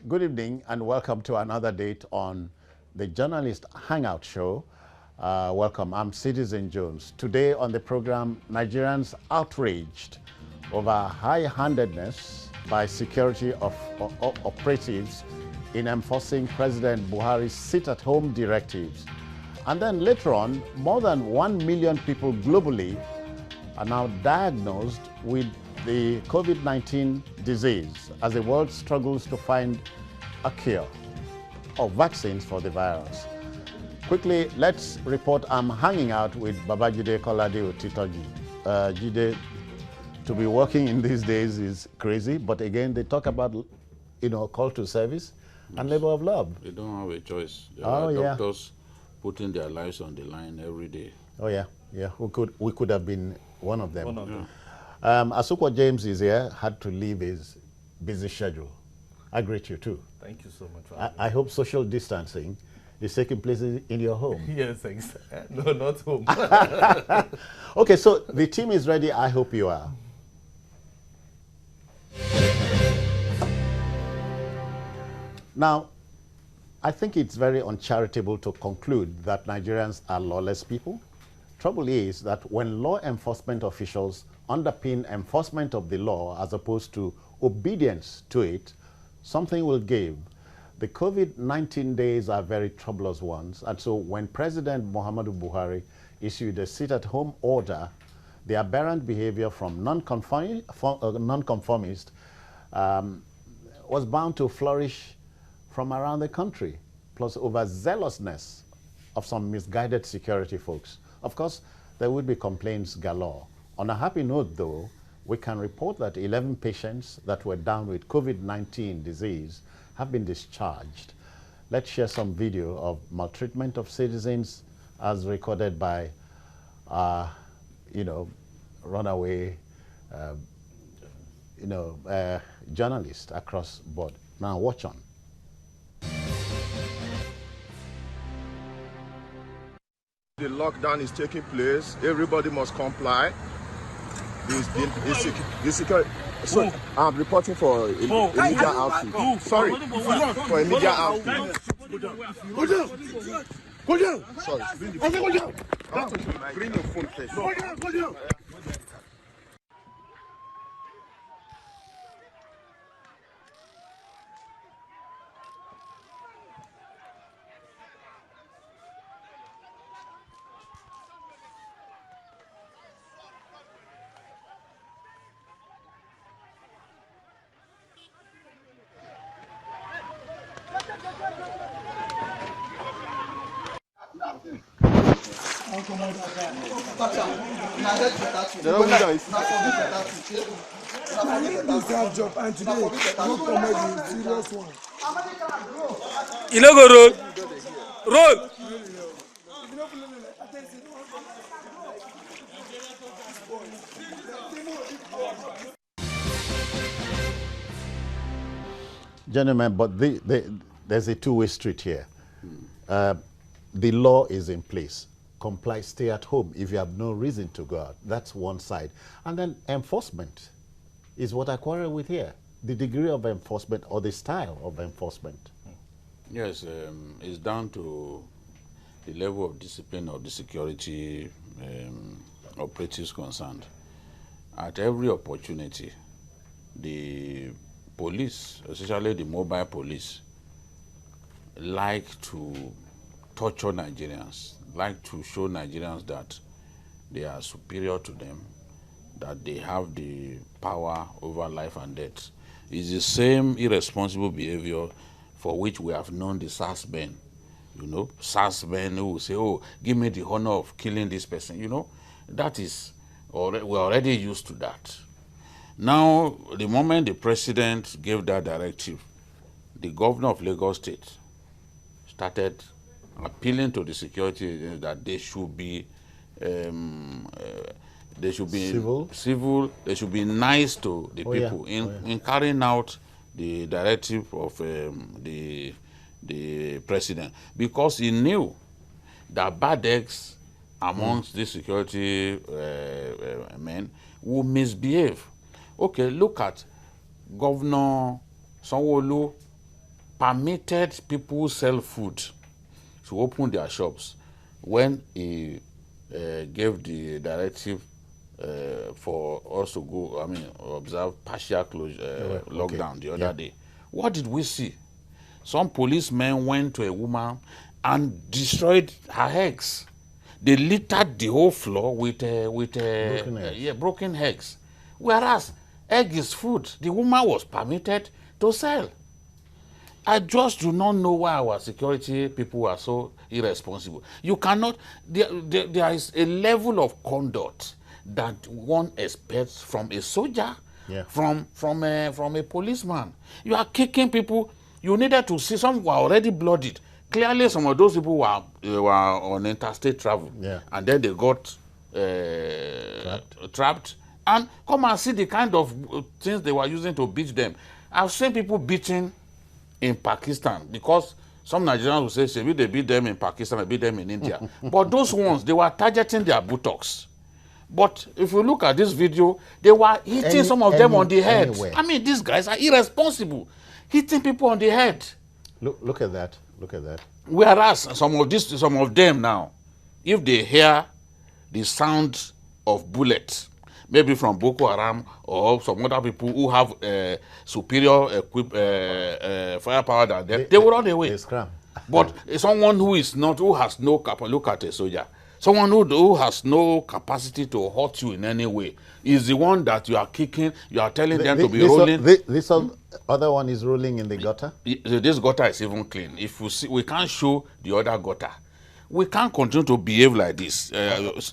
Good evening and welcome to another date on the Journalist Hangout Show. Welcome, I'm Citizen Jones. Today on the program, Nigerians outraged over high-handedness by security operatives in enforcing President Buhari's sit-at-home directives. And then later on, more than 1 million people globally are now diagnosed with the COVID-19 disease as the world struggles to find a cure or vaccines for the virus. Quickly, let's report I'm hanging out with Babajide Kolade Otitoji. Jide, to be working in these days is crazy, but again, they talk about, call to service and labor of love. They don't have a choice. There are doctors putting their lives on the line every day. Oh yeah, we could have been one of them. Asukwa James is here, had to leave his busy schedule. I greet you too. Thank you so much for having me. I hope social distancing is taking place in your home. Yes, thanks. No, not home. Okay, so the team is ready. I hope you are. Now, I think it's very uncharitable to conclude that Nigerians are lawless people. Trouble is that when law enforcement officials underpin enforcement of the law as opposed to obedience to it, something will give. The COVID-19 days are very troublous ones, and so when President Muhammadu Buhari issued a sit-at-home order, the aberrant behavior from nonconformists was bound to flourish from around the country, plus overzealousness of some misguided security folks. Of course, there would be complaints galore. On a happy note, though, we can report that 11 patients that were down with COVID-19 disease have been discharged. Let's share some video of maltreatment of citizens as recorded by, runaway, journalists across board. Now, watch on. The lockdown is taking place. Everybody must comply. So I'm reporting for a media outfit. Sorry, for a media outfit. Go down. Sorry. Go down. Bring your phone first. Go down. Roll. Gentlemen, but there's a two-way street here. The law is in place. Comply, stay at home if you have no reason to go out. That's one side. And then enforcement is what I quarrel with here. The degree of enforcement or the style of enforcement. Yes, it's down to the level of discipline of the security operatives concerned. At every opportunity, the police, especially the mobile police, like to torture Nigerians, like to show Nigerians that they are superior to them, that they have the power over life and death. It's the same irresponsible behavior for which we have known the SARS men. SARS men who will say, oh, give me the honor of killing this person. That is, we're already used to that. Now, the moment the president gave that directive, the governor of Lagos State started appealing to the security agents that they should be civil, they should be nice to the people in carrying out the directive of the president, because he knew that bad eggs amongst the security men will misbehave. Okay, look at Governor Sanwo-Olu permitted people sell food to open their shops when he gave the directive for us to go, observe partial closure, lockdown the other day. What did we see? Some policemen went to a woman and destroyed her eggs. They littered the whole floor with broken eggs. Whereas egg is food, the woman was permitted to sell. I just do not know why our security people are so irresponsible. You cannot, there is a level of conduct that one expects from a soldier, from a policeman. You are kicking people. You needed to see some were already bloodied. Clearly, some of those people were on interstate travel, and then they got trapped. And come and see the kind of things they were using to beat them. I've seen people beating in Pakistan, because some Nigerians will say, maybe they beat them in Pakistan, they beat them in India. But those ones, they were targeting their buttocks. But if you look at this video, they were hitting some of them on the head. Anywhere. I mean, these guys are irresponsible, hitting people on the head. Look at that. Look at that. Whereas some of them now, if they hear the sound of bullets, maybe from Boko Haram or some other people who have superior firepower than them, they will run away. They scram. But someone who has no capacity, look at a soldier, someone who has no capacity to hurt you in any way, is the one that you are kicking, you are telling them to be rolling. This other one is rolling in the gutter? This gutter is even clean. If you see, we can't show the other gutter. We can't continue to behave like this.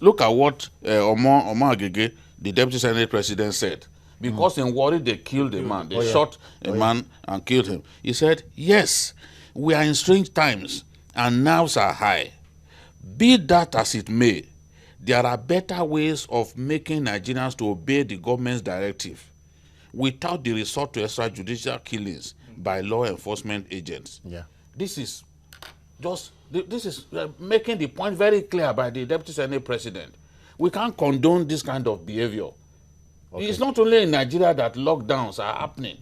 Look at what Omar Agege, the Deputy Senate President, said. Because in Warri, they killed a man. They shot a man and killed him. He said, yes, we are in strange times and nerves are high. Be that as it may, there are better ways of making Nigerians to obey the government's directive without the resort to extrajudicial killings by law enforcement agents. This is making the point very clear by the Deputy Senate President. We can't condone this kind of behavior. It's not only in Nigeria that lockdowns are happening.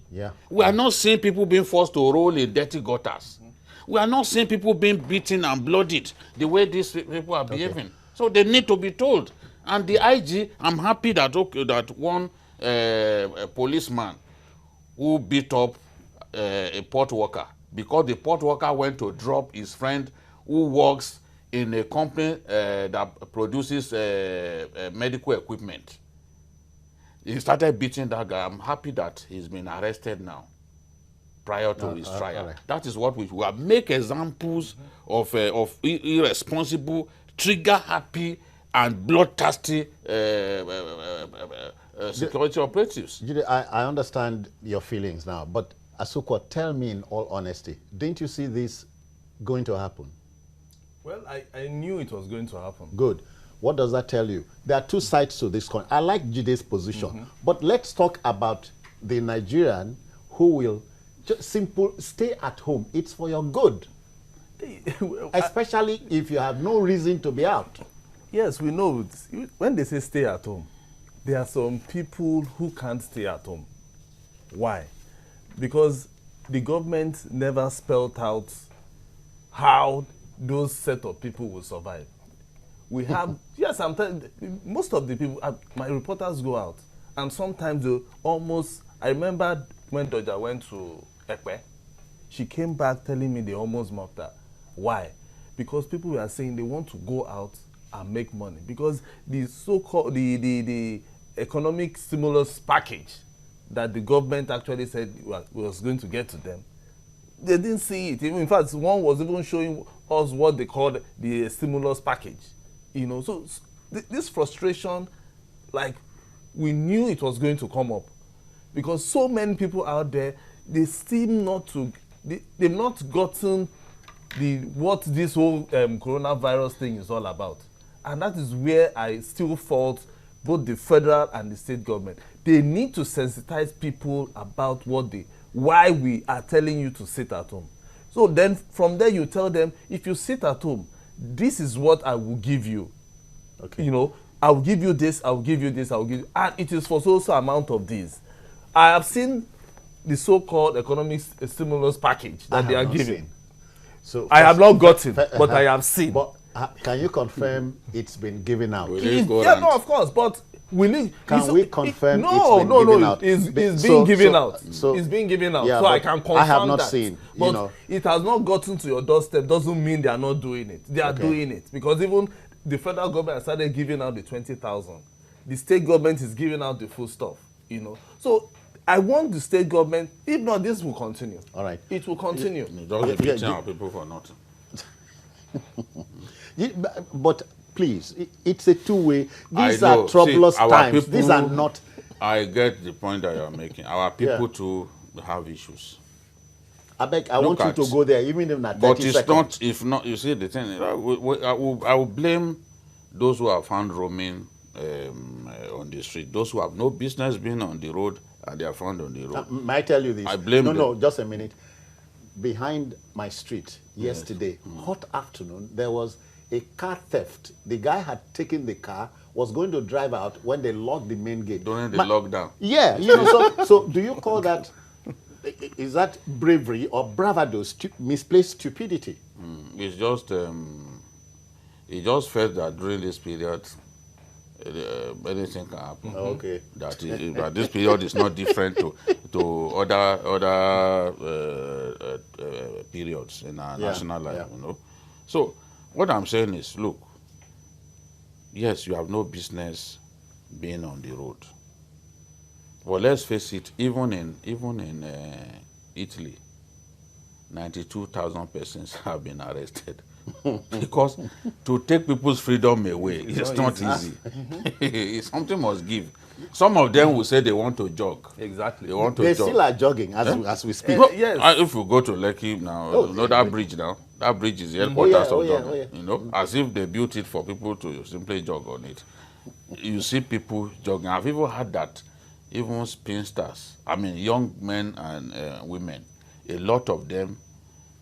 We are not seeing people being forced to roll in dirty gutters. We are not seeing people being beaten and bloodied the way these people are behaving. So they need to be told. And the IG, I'm happy that that one policeman who beat up a port worker, because the port worker went to drop his friend who works in a company that produces medical equipment. He started beating that guy. I'm happy that he's been arrested now, prior to his trial. Right. That is what we will make examples of irresponsible, trigger-happy, and bloodthirsty security operatives. Judy, I understand your feelings now, but Asukwa, tell me in all honesty, didn't you see this going to happen? Well, I knew it was going to happen. Good. What does that tell you? There are two sides to this coin. I like Jide's position, but let's talk about the Nigerian who will just stay at home. It's for your good. Especially if you have no reason to be out. Yes, we know. When they say stay at home, there are some people who can't stay at home. Why? Because the government never spelled out how those set of people will survive. We have, yes, sometimes, most of the people, my reporters go out, and sometimes they almost, I remember when Doja went to Ekpe, she came back telling me they almost mocked her. Why? Because people were saying they want to go out and make money. Because the so-called, the economic stimulus package that the government actually said was going to get to them, they didn't see it. In fact, one was even showing us what they called the stimulus package. You know, so this frustration, like, we knew it was going to come up, because so many people out there, they seem not to, they've not gotten what this whole coronavirus thing is all about. And that is where I still fault both the federal and the state government. They need to sensitize people about why we are telling you to sit at home. So then from there you tell them, if you sit at home, this is what I will give you. Okay. You know, I will give you this, I will give you this, I will give you, and it is for so amount of this. I have seen the so-called economic stimulus package that they are giving. So I have not gotten, but I have seen. But can you confirm it's been given out? Yeah, no, of course, but can we confirm no, it's been given out? It's being given out. So it's being given out. Yeah, so I can confirm that. I have not seen. But it has not gotten to your doorstep doesn't mean they are not doing it. They are doing it. Because even the federal government has started giving out the 20,000. The state government is giving out the full stuff, So I want the state government, if not, this will continue. All right. It will continue. Don't be our people for nothing. But please, it's a two-way. These are troublous times. These are not. I get the point that you're making. Our people too have issues. I want you to go there, even if not 30 But it's seconds. not, if not, you see the thing, I will blame those who are found roaming on the street, those who have no business being on the road and they are found on the road. May I tell you this? I blame them. No, just a minute. Behind my street yesterday, hot afternoon, there was a car theft. The guy had taken the car, was going to drive out when they locked the main gate. During the lockdown. Yeah, so do you call that, is that bravery or bravado, misplaced stupidity? It's just, it just felt that during this period, anything can happen. Okay. That this period is not different to other periods in our national life, So what I'm saying is, look, yes, you have no business being on the road. But let's face it, even in Italy, 92,000 persons have been arrested. Because to take people's freedom away is not easy. Something must give. Some of them will say they want to jog. Exactly. They want to They jog. still are jogging as we speak. Yes. If you go to Lekki now, that bridge now, that bridge is the headquarters of jogging. As if they built it for people to simply jog on it. You see people jogging. I've even had that. Even spinsters, young men and women, a lot of them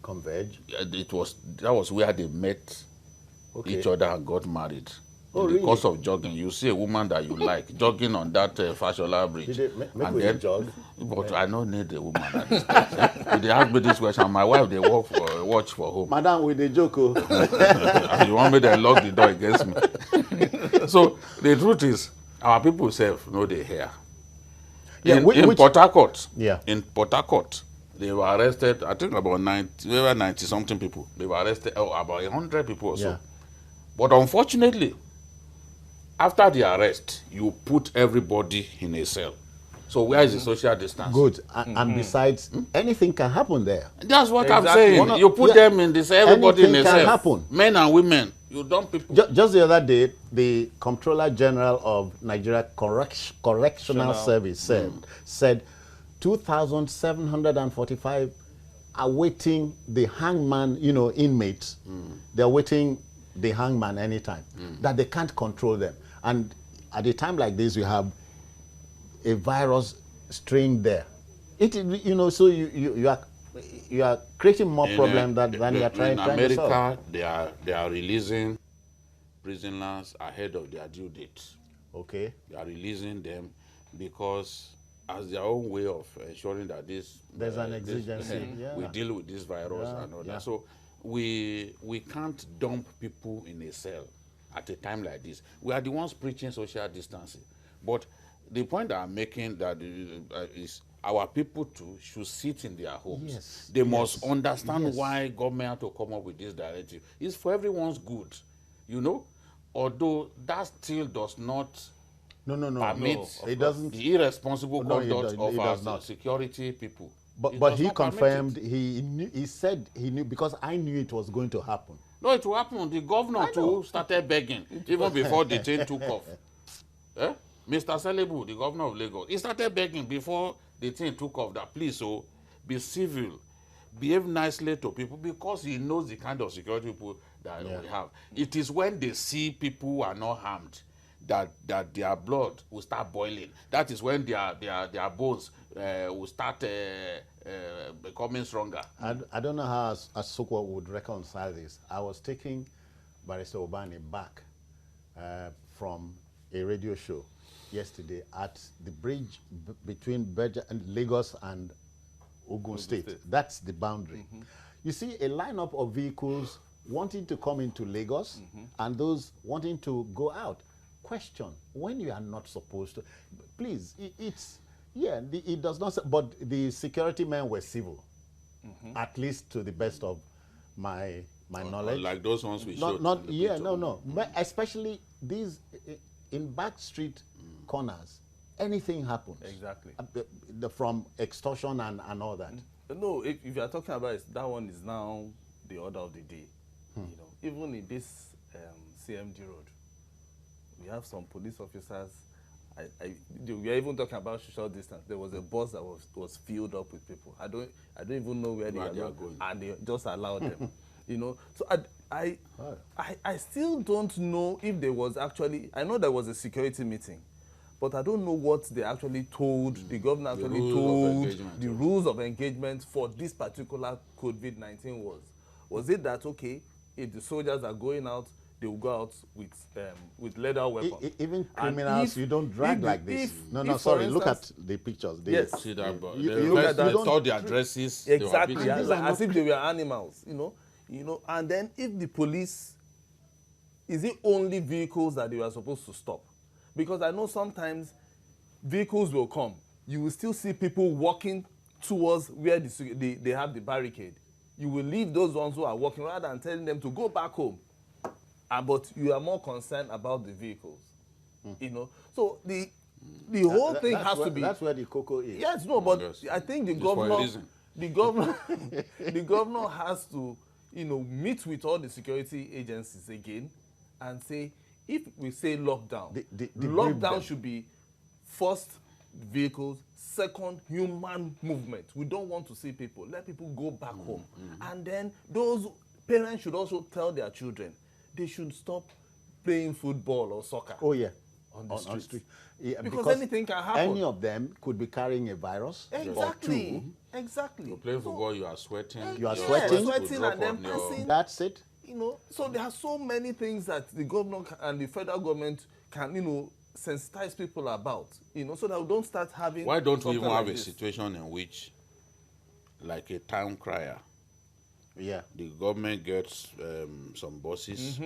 Converge. That was where they met each other and got married. In the course of jogging, you see a woman that you like jogging on that Fashola bridge. Did they jog? But I don't need a woman at this point. If they ask me this question, my wife they watch for home. Madam, with the joke. You want me to lock the door against me? So the truth is, our people know they hear. In Port Harcourt, in Port Harcourt, they were arrested, I think about 90 something people. They were arrested, about 100 people or so. But unfortunately, after the arrest, you put everybody in a cell. So where is the social distance? Good. And besides, anything can happen there. That's what I'm saying. You put them in this, everybody in a cell. Anything can happen. Men and women. You don't people. Just the other day, the Comptroller General of Nigeria Correctional Service said 2,745 are waiting the hangman, inmates. They're waiting the hangman anytime. That they can't control them. And at a time like this, you have a virus strain there. So you are creating more problems than you are trying to solve. In America, they are releasing prisoners ahead of their due dates. Okay. They are releasing them because as their own way of ensuring that there's an exigency. We deal with this virus and all that. So we can't dump people in a cell at a time like this. We are the ones preaching social distancing. But the point that I'm making that is our people too should sit in their homes. Yes. They must understand why government have to come up with this directive. It's for everyone's good, Although that still does not permit it doesn't. The irresponsible conduct of our security people. But he confirmed, he said he knew, because I knew it was going to happen. No, it will happen. The governor too started begging even before the thing took off. Mr. Selebu, the governor of Lagos, he started begging before the thing took off that please, be civil, behave nicely to people, because he knows the kind of security people that we have. It is when they see people who are not harmed that their blood will start boiling. That is when their bones will start becoming stronger. I don't know how Asokwa would reconcile this. I was taking Barrister Obani back from a radio show yesterday at the bridge between Lagos and Ogun State. That's the boundary. You see a lineup of vehicles wanting to come into Lagos and those wanting to go out. Question, when you are not supposed to, please, it does not, but the security men were civil, at least to the best of my knowledge. Like those ones we showed. But especially these in back street corners, anything happens. Exactly. From extortion and all that. No, if you are talking about it, that one is now the order of the day. You know, even in this CMD road, we have some police officers. We are even talking about social distance. There was a bus that was filled up with people. I don't even know where they are going, and they just allowed them. You know, so I still don't know if there was actually. I know there was a security meeting, but I don't know what they actually told. The governor actually told the rules of engagement for this particular COVID-19 was. Was it that okay, if the soldiers are going out, they will go out with leather weapons? Even criminals, you don't drag like this. Sorry, look at the pictures. Yes. See that, but you look at that. They saw the addresses. Exactly, as if they were animals, you know. And then if the police, is it only vehicles that they were supposed to stop? Because I know sometimes vehicles will come. You will still see people walking towards where they have the barricade. You will leave those ones who are walking rather than telling them to go back home. But you are more concerned about the vehicles, you know. So the whole thing has to be. That's where the cocoa is. Yes, no, but yes. I think the governor has to, you know, meet with all the security agencies again, and say, if we say lockdown, lockdown should be first vehicles, second human movement. We don't want to see people. Let people go back home, and then those parents should also tell their children they should stop playing football or soccer. Oh yeah, on the street. Yeah, because anything can happen. Any of them could be carrying a virus. Exactly. Or two. Exactly. You play football, you are sweating. You are sweating, and then passing. That's it. You know, so there are so many things that the governor and the federal government can, you know, sensitize people about. You know, so that we don't start having. Why don't we even have a situation in which, like a town crier? Yeah. The government gets some buses,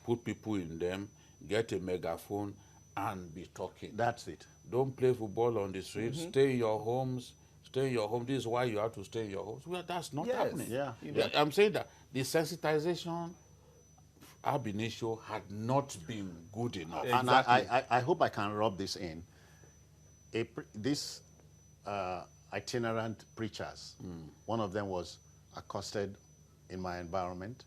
put people in them, get a megaphone, and be talking. That's it. Don't play football on the streets. Stay in your homes. Stay in your home. This is why you have to stay in your homes. Well, that's not happening. Yeah. I'm saying that the sensitization ab initio had not been good enough. Exactly. And I hope I can rub this in. These itinerant preachers, one of them was accosted in my environment,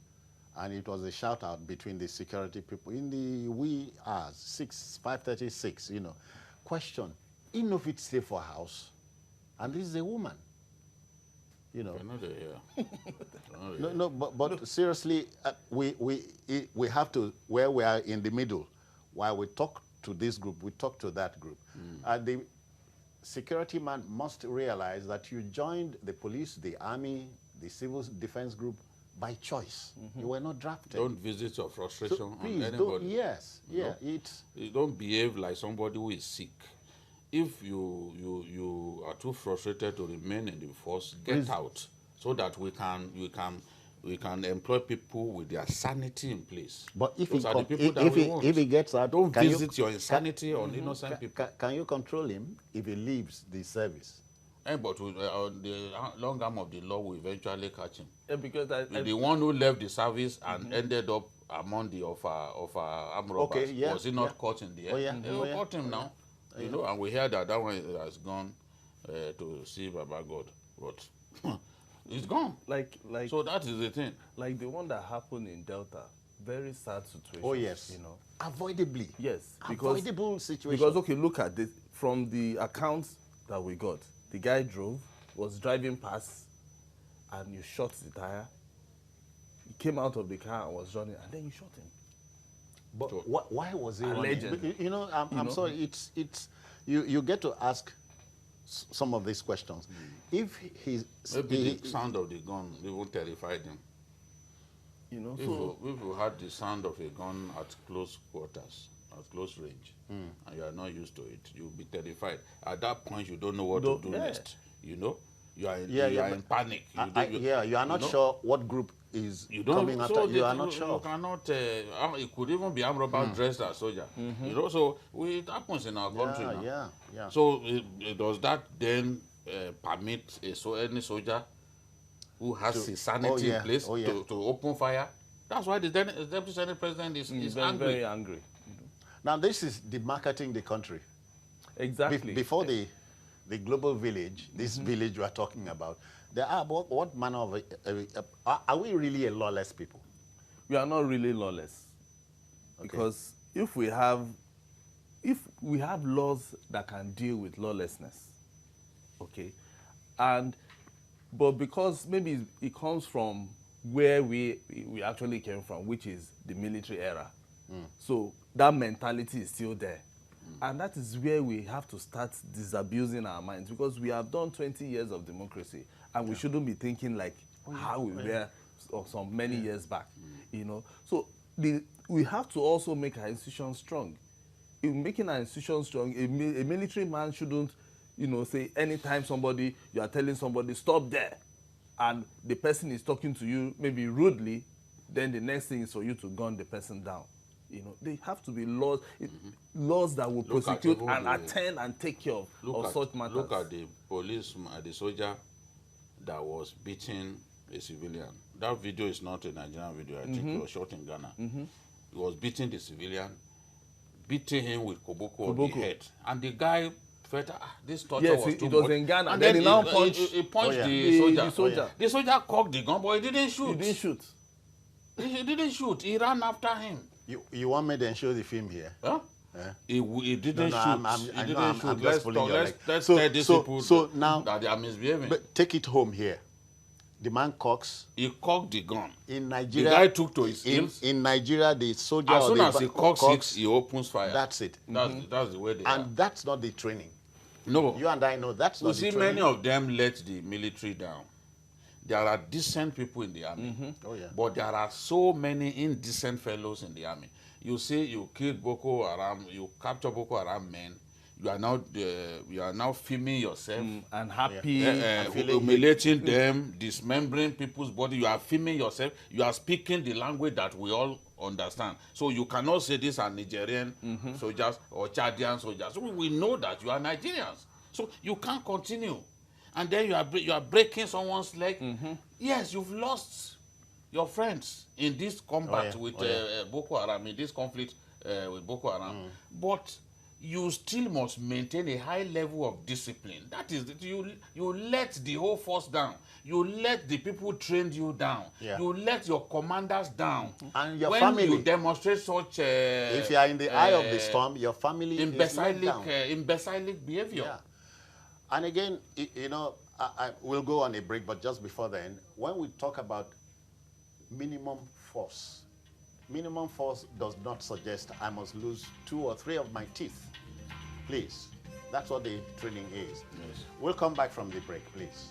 and it was a shout out between the security people in the wee hours, 5:36, you know. Question, if it's safe for house, and this is a woman, you know. But seriously, we have to, where we are in the middle, while we talk to this group, we talk to that group. The security man must realize that you joined the police, the army, the civil defense group by choice. You were not drafted. Don't visit your frustration on anybody. You don't behave like somebody who is sick. If you are too frustrated to remain in the force, get out, so that we can employ people with their sanity in place. But if he gets out, don't visit your insanity on innocent people. Can you control him if he leaves the service? But the long arm of the law will eventually catch him. Yeah, because the one who left the service and ended up among the armed robbers, was he not caught in the end? They will caught him now. You know, and we hear that one has gone to see Baba God, but it's gone. So that is the thing. Like the one that happened in Delta, very sad situation. Oh yes, you know, avoidably. Yes, avoidable situation. Because okay, look at this from the accounts that we got. The guy was driving past, and you shot the tire. He came out of the car and was running, and then you shot him. But why was he running? You know, I'm sorry. You get to ask some of these questions. If maybe the sound of the gun even terrified him. You know, if you had the sound of a gun at close quarters, at close range, and you are not used to it, you'll be terrified. At that point, you don't know what to do next. You know, you are in, Yeah, you yeah, are in panic. You are not sure what group is coming after. You are not sure. You cannot. It could even be armed robbers dressed as soldier. You know, so it happens in our country now. Yeah. So does that then permit any soldier who has his sanity in place to open fire? That's why the Deputy Senate President is very, angry. very angry. Now this is demarketing the country. Exactly. Before the global village, this village we are talking about, there are what manner of are we really a lawless people? We are not really lawless, because if we have laws that can deal with lawlessness, okay, but because maybe it comes from where we actually came from, which is the military era, so that mentality is still there. And that is where we have to start disabusing our minds, because we have done 20 years of democracy, and we shouldn't be thinking like how we were some many years back, you know. So we have to also make our institutions strong. In making our institutions strong, a military man shouldn't, you know, say anytime you are telling somebody stop there, and the person is talking to you maybe rudely, then the next thing is for you to gun the person down. You know, they have to be laws, laws that will prosecute and attend and take care of such matters. Look at the policeman, the soldier that was beating a civilian. That video is not a Nigerian video. I think it was shot in Ghana. He was beating the civilian, beating him with koboko on the head. And the guy felt, this torture was too much. It was in Ghana. And then he now punched the soldier. The soldier cocked the gun, but he didn't shoot. He didn't shoot. He ran after him. You want me to show the film here? Huh? He didn't shoot. He didn't shoot. Let's tell these people now that they are misbehaving. But take it home here. The man cocks. He cocked the gun. In Nigeria, the guy took to his heels. In Nigeria, the soldier, as soon as he cocks it, he opens fire. That's it. That's the way they are. And that's not the training. No. You and I know that's not the training. Many of them let the military down. There are decent people in the army. But there are so many indecent fellows in the army. You say you killed Boko Haram, you capture Boko Haram men, you are now filming yourself and happy, humiliating them, dismembering people's body. You are filming yourself. You are speaking the language that we all understand. So you cannot say these are Nigerian soldiers or Chadian soldiers. So we know that you are Nigerians. So you can't continue. And then you are breaking someone's leg. Yes, you've lost your friends in this combat with Boko Haram, in this conflict with Boko Haram. But you still must maintain a high level of discipline. That is, you let the whole force down. You let the people trained you down. You let your commanders down. And your when family. You demonstrate such if you are in the eye of the storm, your family is let down. Imbecilic behavior. And again, you know, I will go on a break, but just before then, when we talk about minimum force does not suggest I must lose 2 or 3 of my teeth. Please. That's what the training is. Yes. We'll come back from the break, please.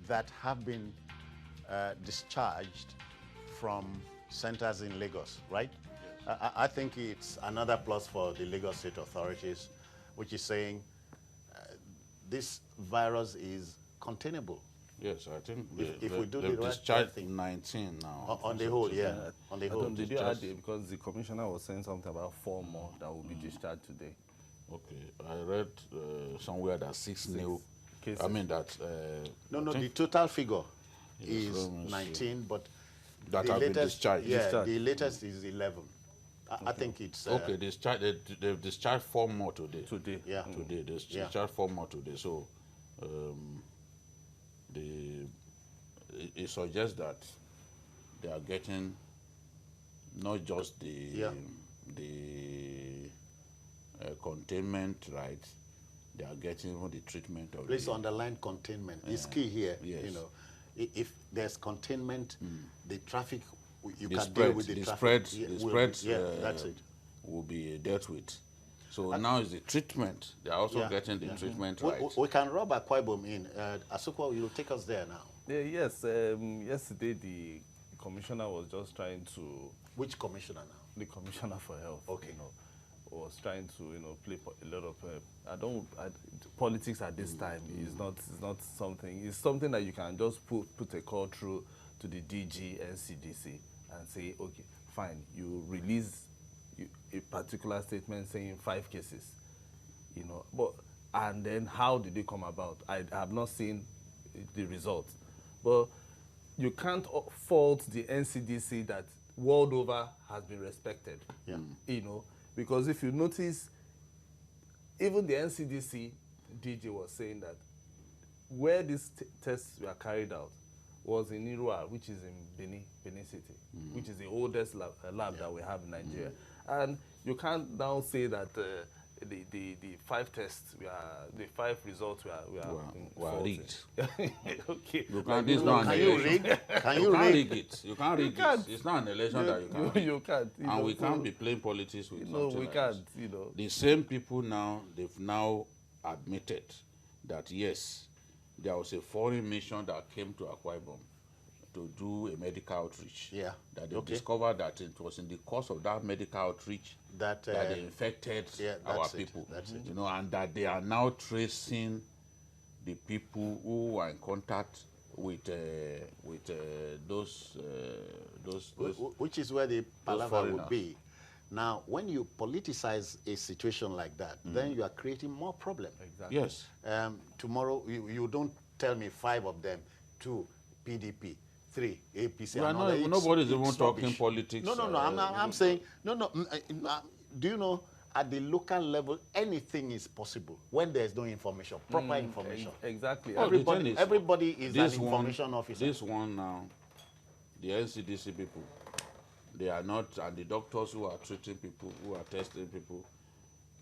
That have been discharged from centers in Lagos, right? Yes. I think it's another plus for the Lagos State authorities, which is saying this virus is containable. Yes, I think if we do the right discharged thing. 19 now. On the whole, yeah. On the whole. Did you add it? Because the commissioner was saying something about 4 more that will be discharged today. Okay, I read somewhere that 6 new cases. I mean that. No, the total figure is 19, but that the have latest, been discharged. the latest is 11. I think it's okay. They've discharged 4 more today. Today, Today they discharged 4 more today. So, it suggests that they are getting not just the containment right. They are getting the treatment of. Please underline containment. It's key here. Yes. You know, if there's containment, the traffic you the can spread, deal with the spread, traffic. the spread, that's it. will be dealt with. So now is the treatment. They are also getting the treatment right. We can rub Akwa Ibom in. Asuko, you'll take us there now. Yes, yesterday the commissioner was just trying to... Which commissioner now? The commissioner for health. Okay. You know, was trying to play a lot of politics at this time is not something. It's something that you can just put a call through to the DG NCDC and say, okay, fine, you release a particular statement saying 5 cases, but and then how did they come about? I have not seen the results, but you can't fault the NCDC that world over has been respected. Because if you notice, even the NCDC DG was saying that where these tests were carried out was in Irua, which is in Benin City, which is the oldest lab that we have in Nigeria. And you can't now say that the 5 tests, the 5 results were rigged. Okay. You can't, this not an election. Can you rig it? You can't rig it. It's not an election that you can't rig. You can't. And we can't be playing politics with something we like can't, this. The same people now, they've now admitted that yes, there was a foreign mission that came to Akwa Ibom to do a medical outreach. Yeah. That they discovered that it was in the course of that medical outreach that they infected our people. That's it. And that they are now tracing the people who are in contact with those which is where the palaver would be. Now, when you politicize a situation like that, then you are creating more problems. Exactly. Yes. Tomorrow, you don't tell me 5 of them, 2 PDP, 3 APC. Nobody's even talking politics. No. I'm saying, do you know, at the local level, anything is possible when there's no information, proper information. Exactly. Everybody is an information officer. This one now, the NCDC people, they are not, and the doctors who are treating people, who are testing people,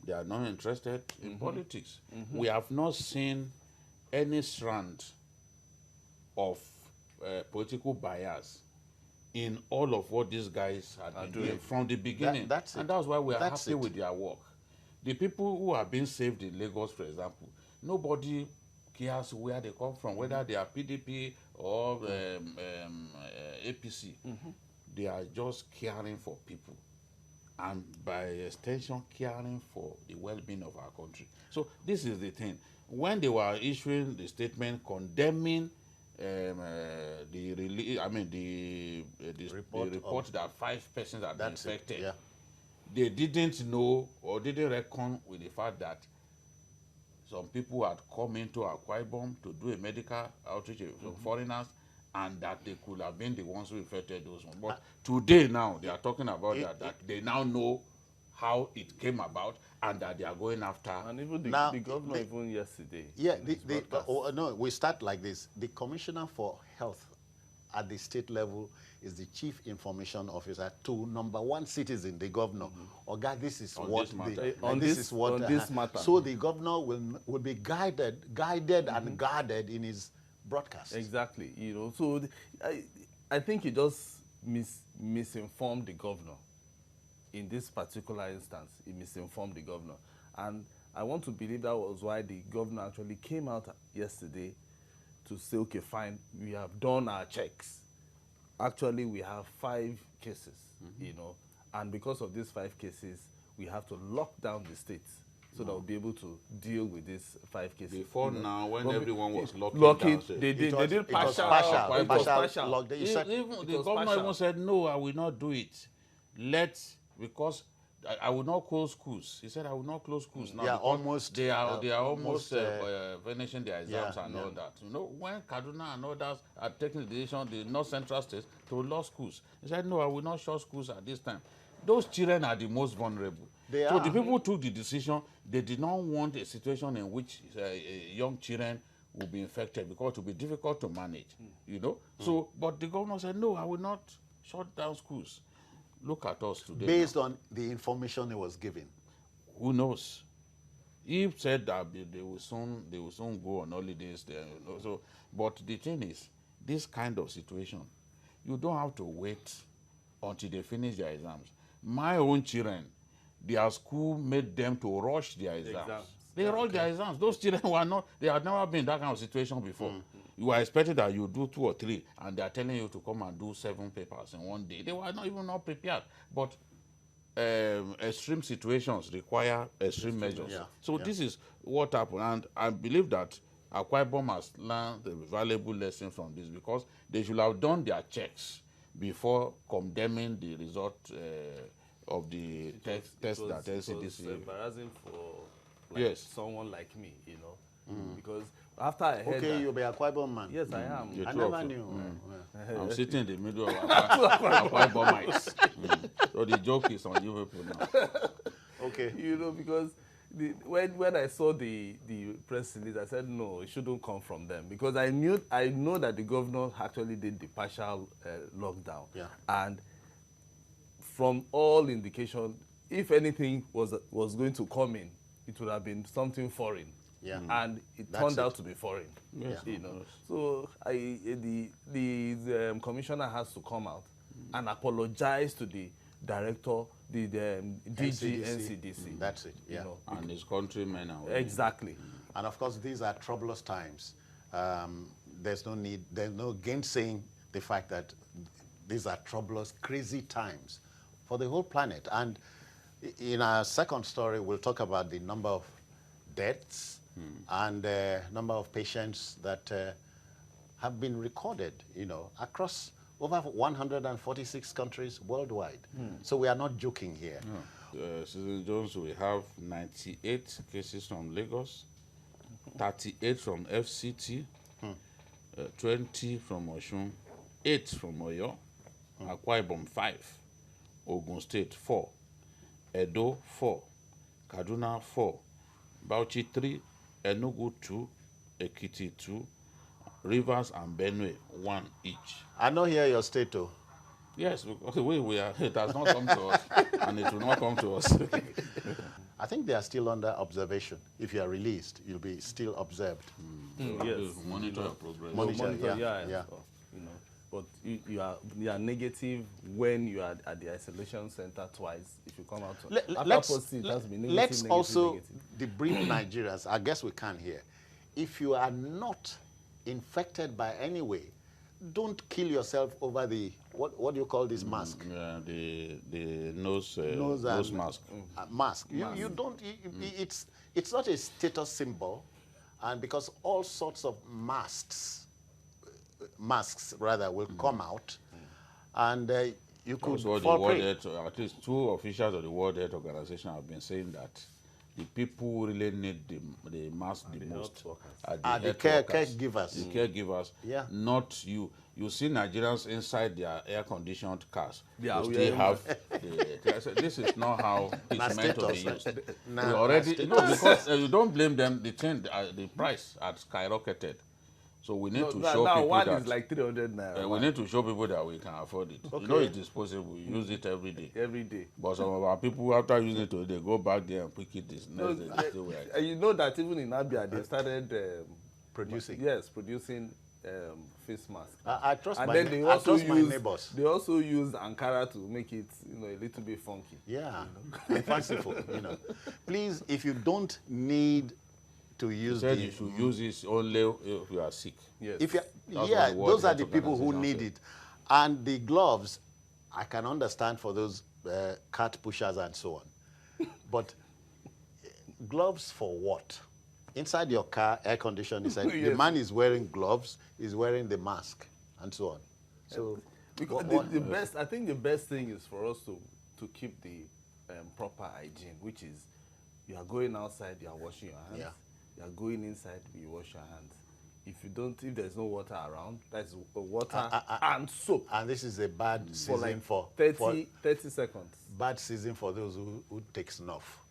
they are not interested in politics. We have not seen any strand of political bias in all of what these guys have been doing from the beginning. That's why we are happy with their work. The people who are being saved in Lagos, for example, nobody cares where they come from, whether they are PDP or APC. They are just caring for people, and by extension caring for the well-being of our country. So this is the thing. When they were issuing the statement condemning the report that 5 persons have been infected, they didn't know or didn't reckon with the fact that some people had come into Akwa Ibom to do a medical outreach from foreigners, and that they could have been the ones who infected those ones. But today now, they are talking about that they now know how it came about and that they are going after. And even the governor, even yesterday. Yeah, no, we start like this. The Commissioner for Health at the state level is the Chief Information Officer to #1 citizen, the governor. Oga, this is what this matter. So the governor will be guided and guarded in his broadcast. Exactly. So I think he just misinformed the governor. In this particular instance, he misinformed the governor. And I want to believe that was why the governor actually came out yesterday to say, okay, fine, we have done our checks. Actually, we have 5 cases, and because of these 5 cases, we have to lock down the states so that we'll be able to deal with these 5 cases. Before now, when everyone was locking down, they did partial. The governor even said, no, I will not do it. Because I will not close schools. He said, I will not close schools now. They are almost finishing their exams and all that. When Kaduna and others are taking the decision, the North Central states, to law schools, he said, no, I will not shut schools at this time. Those children are the most vulnerable. So the people who took the decision, they did not want a situation in which young children will be infected because it will be difficult to manage, So, but the governor said, no, I will not shut down schools. Look at us today. Based on the information he was given. Who knows? He said that they will soon go on holidays there. So, but the thing is, this kind of situation, you don't have to wait until they finish their exams. My own children, their school made them to rush their exams. They rushed their exams. Those children they had never been in that kind of situation before. You were expected that you do 2 or 3, and they are telling you to come and do 7 papers in one day. They were not prepared. But extreme situations require extreme measures. So this is what happened, and I believe that Akwa Ibom has learned a valuable lesson from this, because they should have done their checks before condemning the result of the test that NCDC. It was embarrassing for someone like me, because after I heard that, you'll be a Akwa Ibom man. Yes, I am. I never knew. I'm sitting in the middle of Akwa Ibomites. So the joke is on you people now. Okay. Because when I saw the press release, I said no, it shouldn't come from them, because I know that the governor actually did the partial lockdown, and from all indication, if anything was going to come in, it would have been something foreign. And it turned out to be foreign. So the commissioner has to come out and apologize to the director, the DG NCDC. That's it. And his countrymen. Exactly. And of course, these are troublous times. There's no gainsaying the fact that these are troublous, crazy times for the whole planet. And in our second story, we'll talk about the number of deaths and number of patients that have been recorded, across over 146 countries worldwide. So we are not joking here. Citizen Jones, we have 98 cases from Lagos, 38 from FCT, 20 from Osun, 8 from Oyo, Akwa Ibom 5, Ogun State 4, Edo 4, Kaduna 4, Bauchi 3, Enugu 2, Ekiti 2, Rivers and Benue 1 each. I know here your state too. Yes, we are. It has not come to us, and it will not come to us. I think they are still under observation. If you are released, you'll be still observed. Yes, monitor your progress. Monitor, but you are negative when you are at the isolation center twice. If you come out, let's also debrief Nigerians. I guess we can here. If you are not infected by any way, don't kill yourself over the what do you call this mask? The nose mask. Mask. You don't. It's not a status symbol, and because all sorts of masks rather will come out, and you could fall prey. At least 2 officials of the World Health Organization have been saying that the people who really need the mask the most are the caregivers. The caregivers, not you. You see Nigerians inside their air-conditioned cars. They still have this is not how it's meant to be used. Because you don't blame them. The price had skyrocketed. So we need to show people one that is like 300 naira. We need to show people that we can afford it. Okay. It is possible. We use it every day. Every day. But some of our people, after using it today, they go back there and pick it this next day. You know that even in Abia, they started producing. Yes, producing face masks. I trust and my, then they I also trust my neighbors. They also use Ankara to make it, a little bit funky. Yeah, and fanciful. Please, if you don't need to use it, you should use this only if you are sick. Yes. If those are the people who need it, and the gloves, I can understand for those cart pushers and so on, but gloves for what? Inside your car, air conditioning, inside, the man is wearing gloves, is wearing the mask, and so on. So, because I think the best thing is for us to keep the proper hygiene, which is you are going outside, you are washing your hands. You are going inside, you wash your hands. If there's no water around, that's water and soap. And this is a bad season for 30 seconds. Bad season for those who take snuff.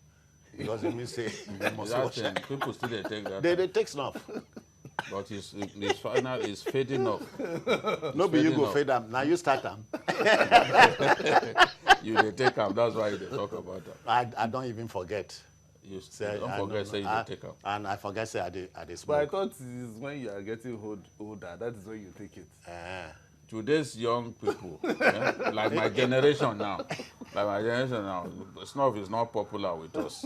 Because it means they must wash. People still take that. They take snuff. But it's fading off. No, but you go fade them. Now you start them. You take them. That's why they talk about that. I don't even forget. You don't forget say you take them. And I forget say I smoke. But I thought it is when you are getting older. That is when you take it. today's young people, like my generation now, snuff is not popular with us.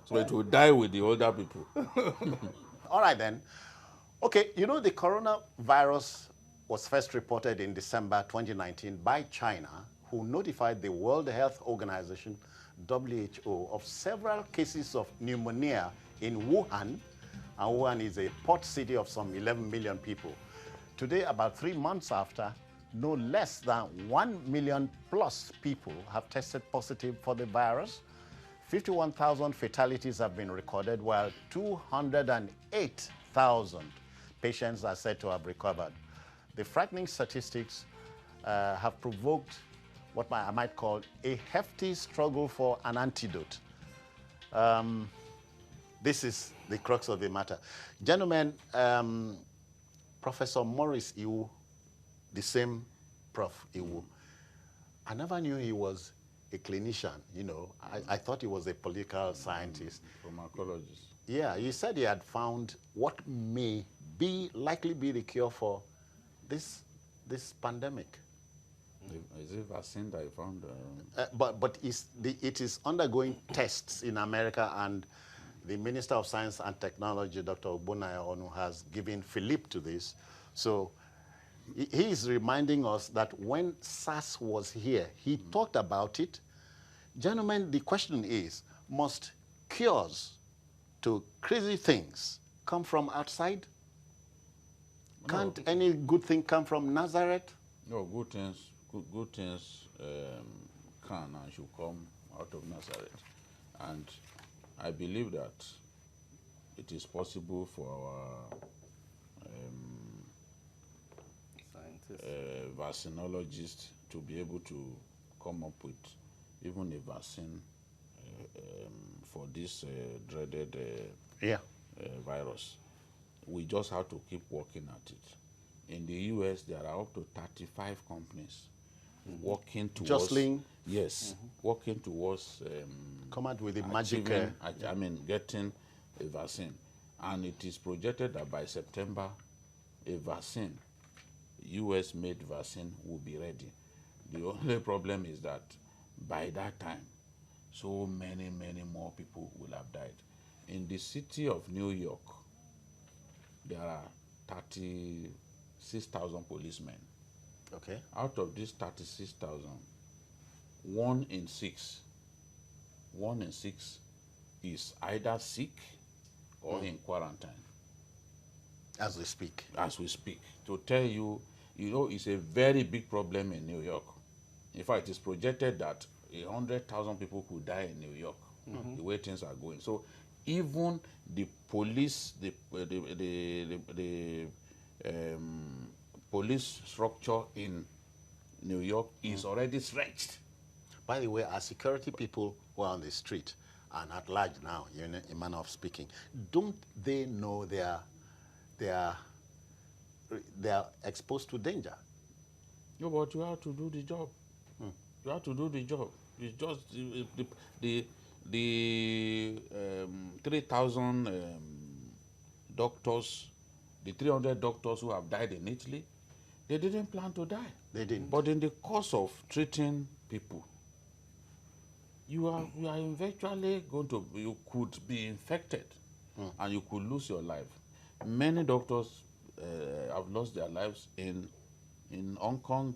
So it will die with the older people. All right, then. Okay, you know, the coronavirus was first reported in December 2019 by China, who notified the World Health Organization, WHO, of several cases of pneumonia in Wuhan. And Wuhan is a port city of some 11 million people. Today, about 3 months after, no less than 1 million plus people have tested positive for the virus. 51,000 fatalities have been recorded, while 208,000 patients are said to have recovered. The frightening statistics have provoked what I might call a hefty struggle for an antidote. This is the crux of the matter. Gentlemen, Professor Maurice Iwu, the same Prof. Iwu, I never knew he was a clinician, you know. I thought he was a political scientist. Pharmacologist. Yeah, he said he had found what may likely be the cure for this pandemic. Is it vaccine that I found? But it is undergoing tests in America, and the Minister of Science and Technology, Dr. Obunaya Onu, has given Philip to this. So he is reminding us that when SARS was here, he talked about it. Gentlemen, the question is, must cures to crazy things come from outside? Can't any good thing come from Nazareth? No, good things can and should come out of Nazareth. And I believe that it is possible for our vaccinologists to be able to come up with even a vaccine for this dreaded virus. We just have to keep working at it. In the US, there are up to 35 companies working towards... Jostling? Yes, working towards... come out with the magic... getting a vaccine. And it is projected that by September, a vaccine, US-made vaccine, will be ready. The only problem is that by that time, so many more people will have died. In the city of New York, there are 36,000 policemen. Okay. Out of these 36,000, 1 in 6 is either sick or in quarantine. As we speak. As we speak. To tell you, you know, it's a very big problem in New York. In fact, it's projected that 100,000 people could die in New York, the way things are going. So even the police, the police structure in New York is already stretched. By the way, our security people who are on the street and at large now, in a manner of speaking, don't they know they are exposed to danger? No, but you have to do the job. You have to do the job. It's just the 3,000 doctors, the 300 doctors who have died in Italy, they didn't plan to die. They didn't. But in the course of treating people, you are eventually you could be infected and you could lose your life. Many doctors have lost their lives in Hong Kong,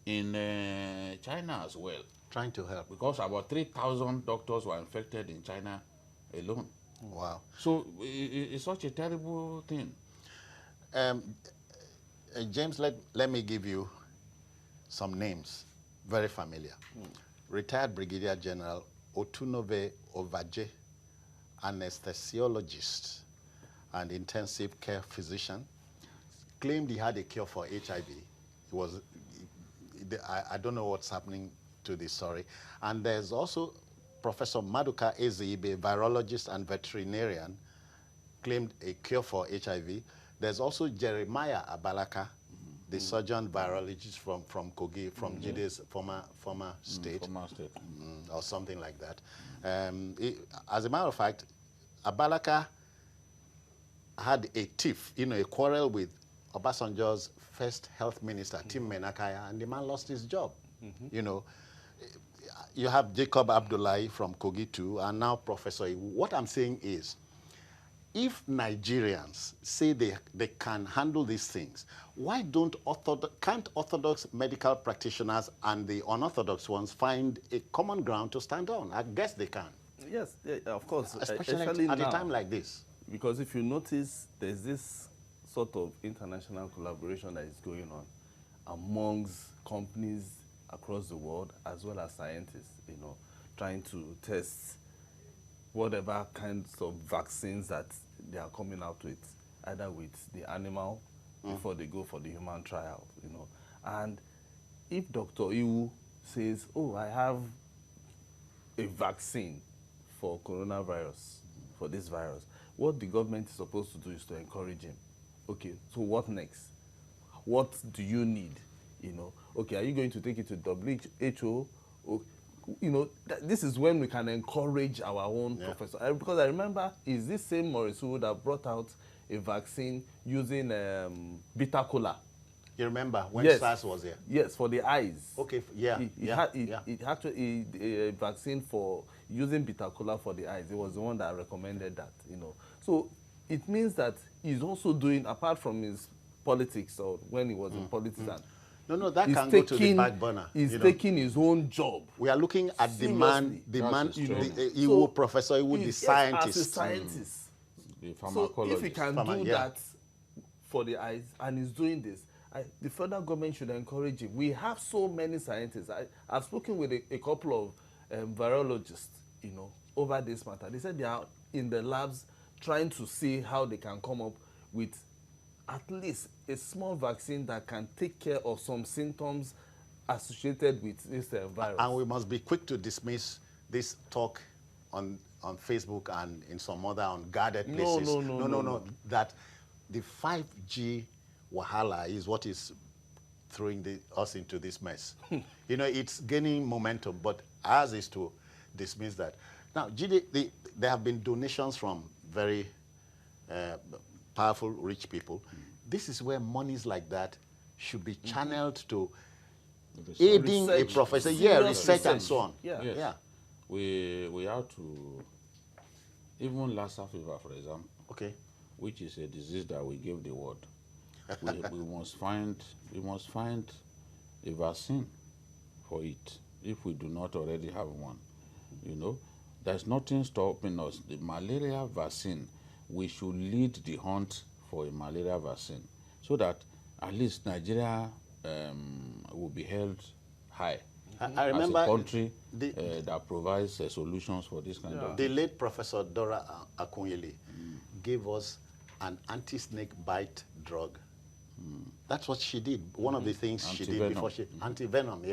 in China as well. Trying to help. Because about 3,000 doctors were infected in China alone. Wow. So it's such a terrible thing. James, let me give you some names, very familiar. Retired Brigadier General Otunove Ovaje, anesthesiologist and intensive care physician, claimed he had a cure for HIV. I don't know what's happening to this story. And there's also Professor Maduka Ezeibe, virologist and veterinarian, claimed a cure for HIV. There's also Jeremiah Abalaka, the surgeon virologist from Kogi, from Jide's former state, or something like that. As a matter of fact, Abalaka had a tiff, a quarrel with Obasanjo's first health minister, Tim Menakaya, and the man lost his job. You know, you have Jacob Abdullahi from Kogi too, and now Professor Iwu. What I'm saying is, if Nigerians say they can handle these things, why can't orthodox medical practitioners and the unorthodox ones find a common ground to stand on? I guess they can. Yes, yeah, of course. Especially at a time like this. Because if you notice, there's this sort of international collaboration that is going on amongst companies across the world, as well as scientists, you know, trying to test whatever kinds of vaccines that they are coming out with, either with the animal before they go for the human trial, you know. And if Dr. Iwu says, oh, I have a vaccine for coronavirus, for this virus, what the government is supposed to do is to encourage him. Okay, so what next? What do you need? You know, okay, are you going to take it to WHO? Or, you know, this is when we can encourage our own professor. Because I remember, is this same Morisu that brought out a vaccine using bitter cola? You remember when SARS was here? Yes, for the eyes. Okay, yeah. It actually a vaccine for using bitter cola for the eyes. It was the one that recommended that, you know. So it means that he's also doing, apart from his politics or when he was in politics, no, that can go to the back burner. He's taking his own job. We are looking at the man, Professor Iwu, the scientist. As a scientist. The so if he can do that for the eyes, and he's doing this, the federal government should encourage him. We have so many scientists. I've spoken with a couple of virologists, you know, over this matter. They said they are in the labs trying to see how they can come up with at least a small vaccine that can take care of some symptoms associated with this virus. And we must be quick to dismiss this talk on Facebook and in some other unguarded places. No. That the 5G wahala is what is throwing us into this mess. You know, it's gaining momentum, but ours is to dismiss that. Now, there have been donations from very powerful, rich people. This is where monies like that should be channeled to aiding a professor, research and so on. Yeah. We have to, even Lassa fever, for example, which is a disease that we gave the world. we must find a vaccine for it if we do not already have one. You know, there's nothing stopping us. The malaria vaccine, we should lead the hunt for a malaria vaccine so that at least Nigeria will be held high. I remember as a country that provides solutions for this kind of. The late Professor Dora Akunyili gave us an anti-snake bite drug. That's what she did. One of the things she did before she anti-venom,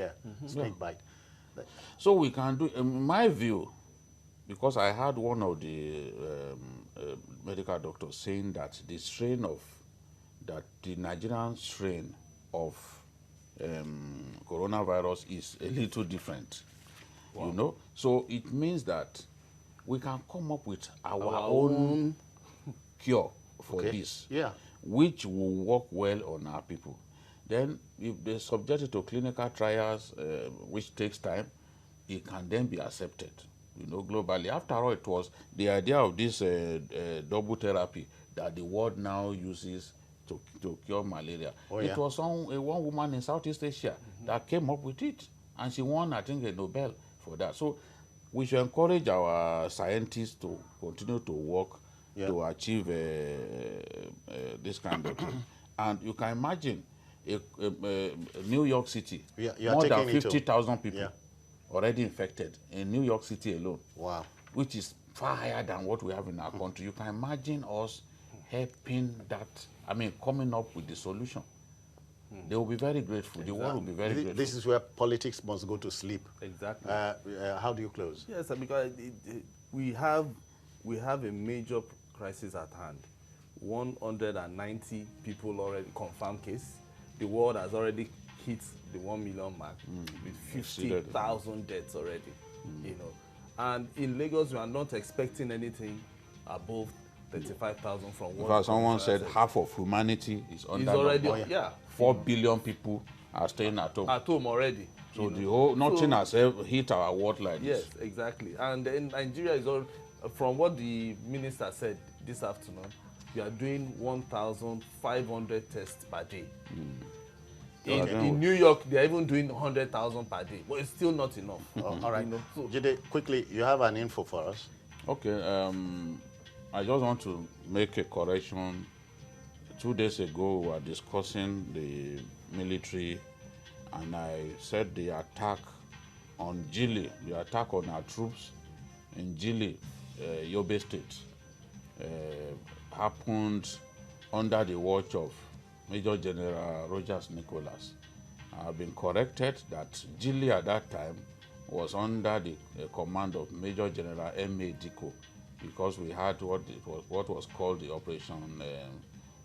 snake bite. So we can do, in my view, because I had one of the medical doctors saying that the Nigerian strain of coronavirus is a little different. Wow. You know, so it means that we can come up with our own cure for this. Yeah. Which will work well on our people. Then, if they're subjected to clinical trials, which takes time, it can then be accepted, you know, globally. After all, it was the idea of this double therapy that the world now uses to cure malaria. It was one woman in Southeast Asia that came up with it, and she won, I think, a Nobel for that. So we should encourage our scientists to continue to work to achieve this kind of thing. And you can imagine New York City, more than 50,000 people already infected in New York City alone. Wow. Which is far higher than what we have in our country. You can imagine us helping that, I mean, coming up with the solution. They will be very grateful. The world will be very grateful. This is where politics must go to sleep. Exactly. How do you close? Yes, because we have a major crisis at hand. 190 people already confirmed case. The world has already hit the 1 million mark with 50,000 deaths already. You know, and in Lagos we are not expecting anything above 35,000 from one. Because someone said half of humanity is under already, lockdown. yeah. 4 billion people are staying at home. At home already. So the whole nothing has ever hit our world like Yes, this. exactly. And then Nigeria is all, from what the minister said this afternoon, we are doing 1,500 tests per day. In New York, they are even doing 100,000 per day, but it's still not enough. All right. You know, so Jide, quickly, you have an info for us. Okay, I just want to make a correction. 2 days ago, we were discussing the military, and I said the attack on Gili, the attack on our troops in Gili, Yobe State, happened under the watch of Major General Rogers Nicholas. I've been corrected that Gili at that time was under the command of Major General M.A. Diko, because we had what was called the Operation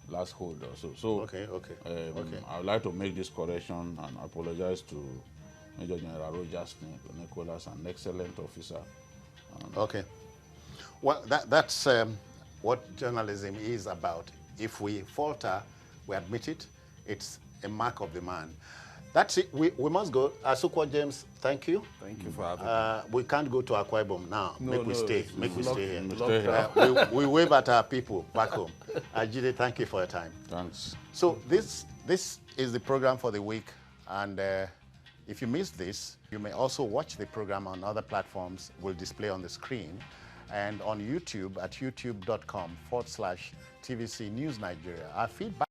Last Hold. So Okay. I would like to make this correction and apologize to Major General Rogers Nicholas, an excellent officer. Okay. Well, that's what journalism is about. If we falter, we admit it. It's a mark of the man. That's it. We must go. Asukwa James, thank you. thank you for having me. We can't go to Akwa Ibom now. Make we stay. Make we stay here. Stay here. We wave at our people back home. Jide, thank you for your time. Thanks. So this is the program for the week, and if you missed this, you may also watch the program on other platforms. We'll display on the screen, and on YouTube at youtube.com/TVC News Nigeria. Our feedback.